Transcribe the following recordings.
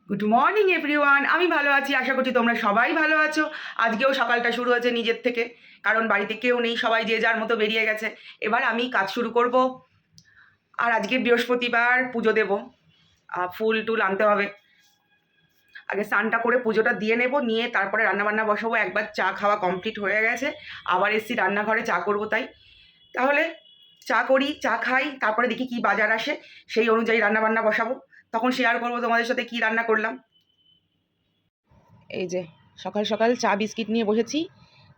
Good morning everyone. আমি ভালো আছি, আশা করছি তোমরা সবাই ভালো আছো। আজকেও সকালটা শুরু হয়েছে নিজের থেকে, কারণ বাড়িতে কেউ নেই, সবাই যে যার মতো বেরিয়ে গেছে। এবার আমি কাজ শুরু করব। আর আজকে বৃহস্পতিবার, পুজো দেব, ফুল টুল আনতে হবে। আগে স্নানটা করে পুজোটা দিয়ে নেব, নিয়ে তারপরে রান্নাবান্না বসাবো। একবার চা খাওয়া কমপ্লিট হয়ে গেছে, আবার এসছি রান্নাঘরে চা করব। তাহলে চা করি, চা খাই, তারপরে দেখি কি বাজার আসে, সেই অনুযায়ী রান্নাবান্না বসাবো। তখন শেয়ার করবো তোমাদের সাথে কি রান্না করলাম। এই যে সকাল সকাল চা বিস্কিট নিয়ে বসেছি।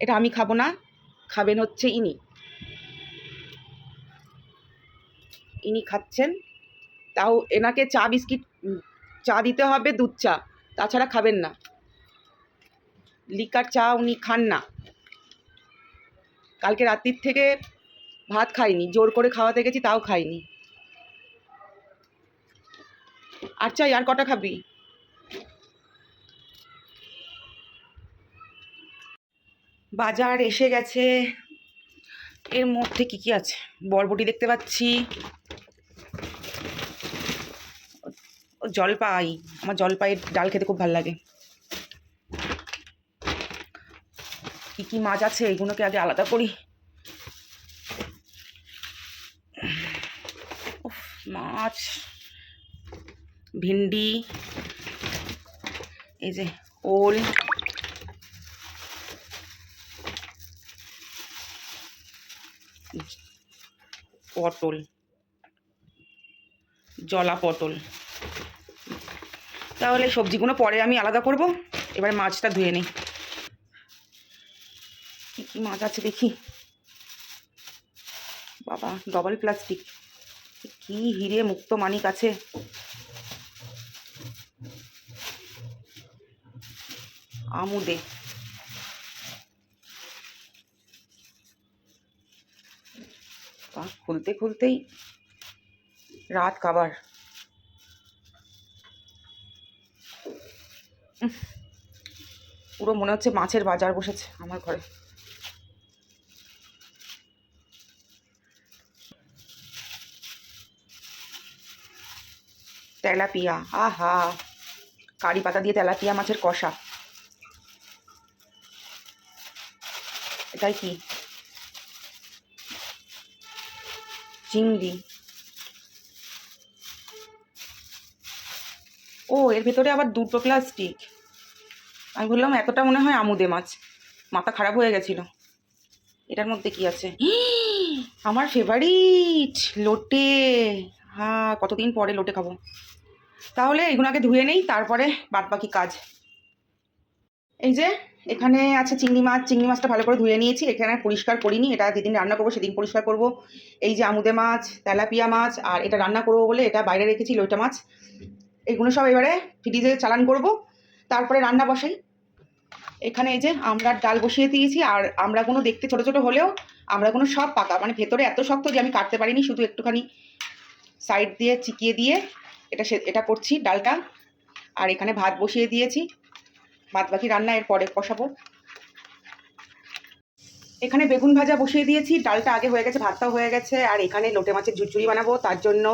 এটা আমি খাবো না, খাবেন হচ্ছে ইনি। ইনি খাচ্ছেন, তাও এনাকে চা বিস্কিট চা দিতে হবে, দুধ চা, তাছাড়া খাবেন না। লিকার চা উনি খান না। কালকে রাত্রির থেকে ভাত খাইনি, জোর করে খাওয়াতে গেছি, তাও খাইনি। আর চাই, আর কটা খাবি? বাজার এসে গেছে। এর মধ্যে কি কি আছে? বরবটি দেখতে পাচ্ছি, জলপাই। আমার জলপাইয়ের ডাল খেতে খুব ভালো লাগে। কি কি মাছ আছে এগুলোকে আগে আলাদা করি। মাছ, ভিন্ডি, এই যে ওল, পটল, জলা পটল। তাহলে সবজিগুলো পরে আমি আলাদা করব। এবারে মাছটা ধুয়ে নিই। কী কী মাছ আছে দেখি। বাবা, ডবল প্লাস্টিক, কি হিরে মুক্ত মানিক আছে। আমুদে, খুলতে খুলতেই রাত কাবার। পুরো মনে হচ্ছে মাছের বাজার বসেছে আমার ঘরে। তেলাপিয়া, আহা, কারি পাতা দিয়ে তেলাপিয়া মাছের কষা। এটাই কি? চিংড়ি। ও, এর ভেতরে আবার দুটো প্লাস্টিক। আমি বললাম এতটা মনে হয় আমুদে মাছ, মাথা খারাপ হয়ে গেছিল। এটার মধ্যে কি আছে? আমার ফেভারিট লোটে। হ্যাঁ, কতদিন পরে লোটে খাবো। তাহলে এগুলো আগে ধুয়ে নেই, তারপরে বাদ বাকি কাজ। এই যে এখানে আছে চিংড়ি মাছ। চিংড়ি মাছটা ভালো করে ধুয়ে নিয়েছি, এখানে পরিষ্কার করিনি। এটা যেদিন রান্না করবো সেদিন পরিষ্কার করব। এই যে আমুদে মাছ, তেলাপিয়া মাছ, আর এটা রান্না করবো বলে এটা বাইরে রেখেছি, লইটা মাছ। এগুলো সব এবারে ফ্রিজে চালান করব, তারপরে রান্না বসাই। এখানে এই যে আমড়ার ডাল বসিয়ে দিয়েছি। আর আমড়াগুলো দেখতে ছোট ছোট হলেও আমড়াগুলো সব পাকা, মানে ভেতরে এত শক্ত যে আমি কাটতে পারিনি, শুধু একটুখানি সাইড দিয়ে চিকিয়ে দিয়ে এটা করছি ডালটা। আর এখানে ভাত বসিয়ে দিয়েছি, বাদ বাকি রান্না এর পরে বসাবো। এখানে বেগুন ভাজা বসিয়ে দিয়েছি, ডালটা আগে হয়ে গেছে, ভাতটাও হয়ে গেছে। আর এখানে লোটে মাছের ঝুরঝুরি বানাবো, তার জন্য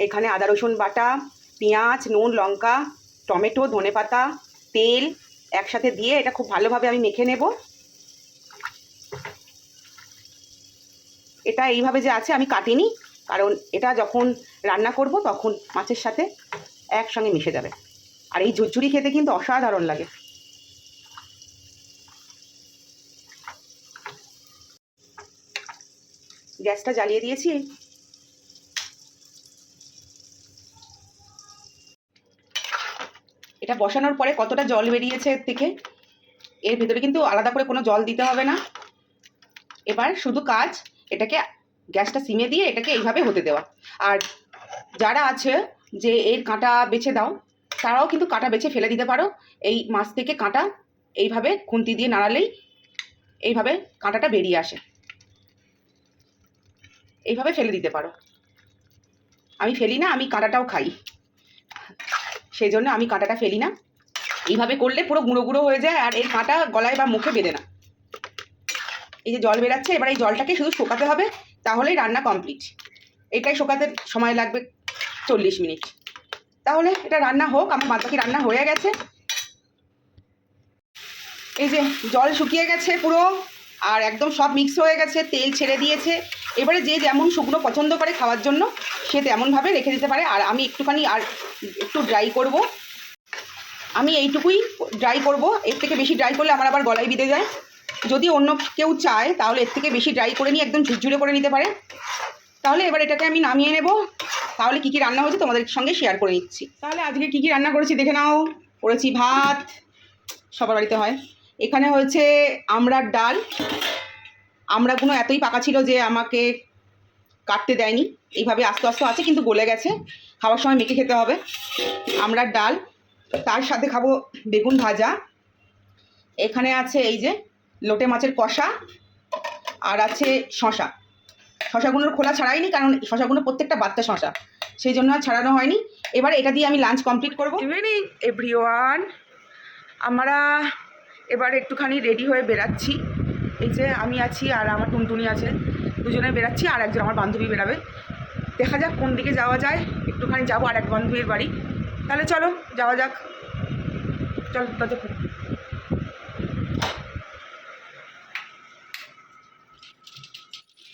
এখানে আদা রসুন বাটা, পেঁয়াজ, নুন, লঙ্কা, টমেটো, ধনেপাতা, তেল একসাথে দিয়ে এটা খুব ভালোভাবে আমি মেখে নেব। এটা এইভাবে যে আছে আমি কাটিনি, কারণ এটা যখন রান্না করব তখন মাছের সাথে একসঙ্গে মিশে যাবে। আর এই ঝুরঝুরি খেতে কিন্তু অসাধারণ লাগে। গ্যাসটা জ্বালিয়ে দিয়েছি। এটা বসানোর পরে কতটা জল বেরিয়েছে এর থেকে। এর ভেতরে কিন্তু আলাদা করে কোনো জল দিতে হবে না। এবার শুধু কাজ এটাকে গ্যাসটা সিমে দিয়ে এটাকে এইভাবে হতে দেওয়া। আর যারা আছে যে এর কাঁটা বেছে দাও, তারাও কিন্তু কাঁটা বেছে ফেলে দিতে পারো। এই মাছ থেকে কাঁটা এইভাবে খুন্তি দিয়ে নাড়ালেই এইভাবে কাঁটাটা বেরিয়ে আসে, এইভাবে ফেলে দিতে পারো। আমি ফেলি না, আমি কাঁটাটাও খাই, সেই জন্য আমি কাঁটাটা ফেলি না। এইভাবে করলে পুরো গুঁড়ো গুঁড়ো হয়ে যায়, আর এর কাঁটা গলায় বা মুখে বেঁধে না। এই যে জল বেরাচ্ছে, এবার এই জলটাকে শুধু শোকাতে হবে, তাহলেই রান্না কমপ্লিট। এটাই শোকাতে সময় লাগবে 40 মিনিট। তাহলে এটা রান্না হোক, আমার বাদবাকি রান্না হয়ে গেছে। এই যে জল শুকিয়ে গেছে পুরো, আর একদম সব মিক্স হয়ে গেছে, তেল ছেড়ে দিয়েছে। এবারে যে যেমন শুকনো পছন্দ করে খাওয়ার জন্য সে তেমনভাবে রেখে দিতে পারে। আর আমি একটুখানি আর একটু ড্রাই করব, আমি এইটুকুই ড্রাই করব। এর থেকে বেশি ড্রাই করলে আমার আবার গলায় বিঁধে যায়। যদি অন্য কেউ চায় তাহলে এর থেকে বেশি ড্রাই করে নিয়ে একদম ঝুরঝুরে করে নিতে পারে। তাহলে এবার এটাকে আমি নামিয়ে নেব। তাহলে কী কী রান্না হয়েছে তোমাদের সঙ্গে শেয়ার করে নিচ্ছি। তাহলে আজকে কী কী রান্না করেছি দেখে নাও। করেছি ভাত, সবার বাড়িতে হয়। এখানে হয়েছে আমড়ার ডাল। আমড়াগুলো এতই পাকা ছিল যে আমাকে কাটতে দেয়নি, এইভাবে আস্তে আস্তে আছে, কিন্তু গলে গেছে, খাওয়ার সময় মেখে খেতে হবে। আমড়ার ডাল, তার সাথে খাবো বেগুন ভাজা। এখানে আছে এই যে লোটে মাছের কষা, আর আছে শশা। শশাগুলোর খোলা ছাড়াইনি, কারণ শশাগুলো প্রত্যেকটা বাচ্চা শশা, সেই জন্য আর ছাড়ানো হয়নি। এবার এটা দিয়ে আমি লাঞ্চ কমপ্লিট করবো। ইভিনিং এভরিওয়ান, আমরা এবার একটুখানি রেডি হয়ে বেরাচ্ছি। এই যে আমি আছি আর আমার টুনটুনি আছে, দুজনে বেরাচ্ছি, আর একজন আমার বান্ধবী বেরাবে। দেখা যাক কোন দিকে যাওয়া যায়। একটুখানি যাবো আর এক বান্ধবীর বাড়ি। তাহলে চলো যাওয়া যাক, চল তাতে।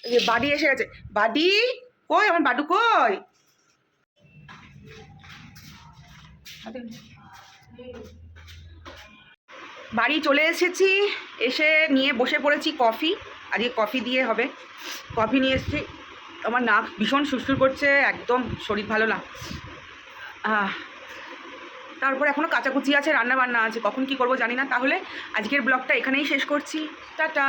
এই যে বাড়ি এসে গেছে। বাড়ি কই, আমার বাডু কই? বাড়ি চলে এসেছি, এসে নিয়ে বসে পড়েছি কফি। আজকে কফি দিয়ে হবে। কফি নিয়ে এসেছি। আমার নাক ভীষণ সুরসুর করছে, একদম শরীর ভালো না। তারপর এখনও কাচাকুচি আছে, রান্না বান্না আছে, কখন কি করব জানি না। তাহলে আজকের ব্লগটা এখানেই শেষ করছি। টাটা।